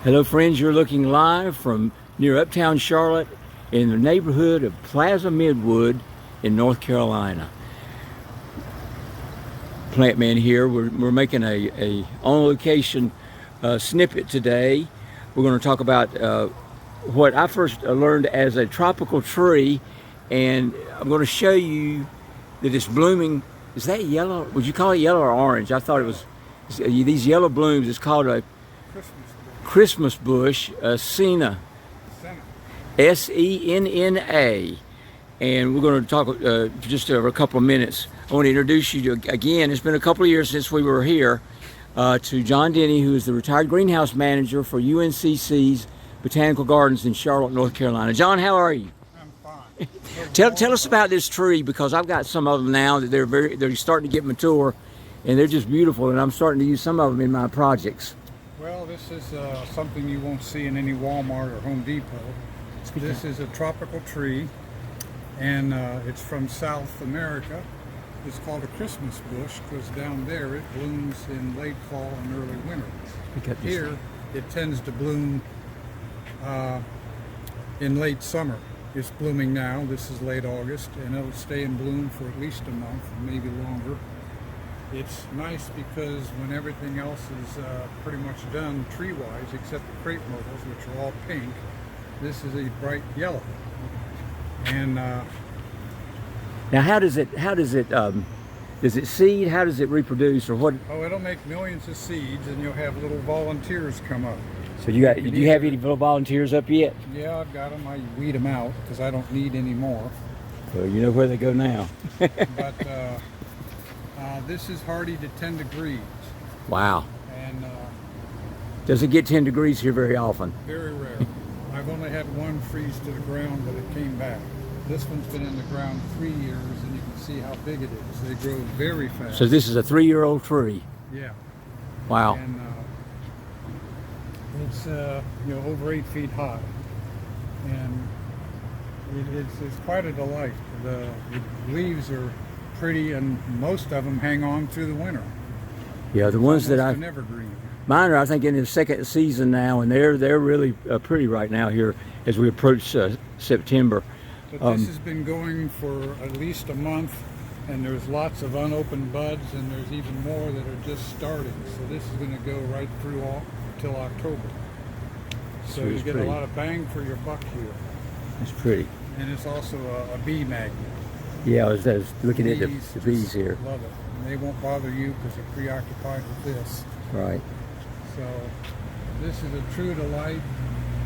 Hello friends, you're looking live from near Uptown Charlotte in the neighborhood of Plaza-Midwood in North Carolina. Plant Man here. We're making a on-location snippet today. We're going to talk about what I first learned as a tropical tree, and I'm going to show you that it's blooming. Is that yellow? Would you call it yellow or orange? I thought it was these yellow blooms. It's called a Christmas bush, Senna, S-E-N-N-A, and we're going to talk just over a couple of minutes. I want to introduce you to, again, it's been a couple of years since we were here, to John Denti, who is the retired greenhouse manager for UNCC's Botanical Gardens in Charlotte, North Carolina. John, how are you? I'm fine. Tell us about this tree, because I've got some of them now that they're starting to get mature, and they're just beautiful, and I'm starting to use some of them in my projects. Well, this is something you won't see in any Walmart or Home Depot. This is a tropical tree, and it's from South America. It's called a Christmas bush because down there it blooms in late fall and early winter. Here it tends to bloom in late summer. It's blooming now. This is late August, and it'll stay in bloom for at least a month, maybe longer. It's nice because when everything else is pretty much done tree-wise, except the crepe myrtles, which are all pink, this is a bright yellow. And now, how does it seed? How does it reproduce, or what? Oh, it'll make millions of seeds, and you'll have little volunteers come up. So do you have any little volunteers up yet? Yeah, I've got them. I weed them out because I don't need any more. Well, you know where they go now. But this is hardy to 10 degrees. Wow. And does it get 10 degrees here very often? Very rare. I've only had one freeze to the ground, but it came back. This one's been in the ground 3 years, and you can see how big it is. They grow very fast. So this is a 3-year-old tree? Yeah. Wow. And it's over 8 feet high, and it's quite a delight. The leaves are pretty, and most of them hang on through the winter. Yeah, the ones that an evergreen. Mine are, I think, in the second season now, and they're really pretty right now here as we approach September. But this has been going for at least a month, and there's lots of unopened buds, and there's even more that are just starting. So this is going to go right through till October. So you get a lot of bang for your buck here. It's pretty. And it's also a bee magnet. Yeah, I was looking at the bees here. Love it. And they won't bother you because they're preoccupied with this. Right. So this is a true delight,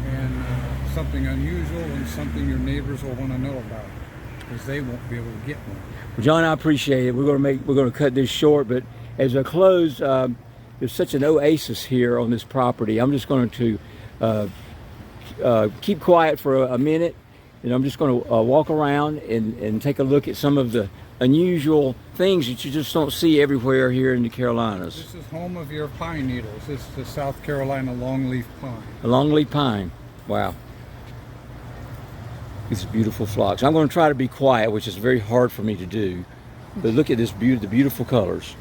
and something unusual, and something your neighbors will want to know about, because they won't be able to get one. Well, John, I appreciate it. We're going to cut this short, but as I close, there's such an oasis here on this property. I'm just going to keep quiet for a minute, and I'm just going to walk around and take a look at some of the unusual things that you just don't see everywhere here in the Carolinas. This is home of your pine needles. This is the South Carolina longleaf pine. A longleaf pine. Wow. These beautiful flocks. I'm going to try to be quiet, which is very hard for me to do. But look at this the beautiful colors.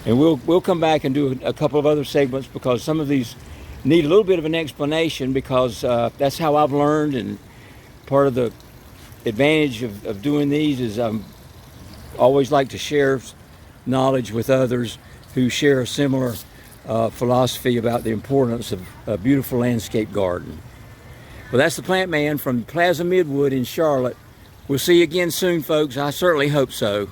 And we'll come back and do a couple of other segments, because some of these need a little bit of an explanation, because that's how I've learned, and part of the advantage of doing these is I always like to share knowledge with others who share a similar philosophy about the importance of a beautiful landscape garden. Well, that's the Plant Man from Plaza-Midwood in Charlotte. We'll see you again soon, folks. I certainly hope so.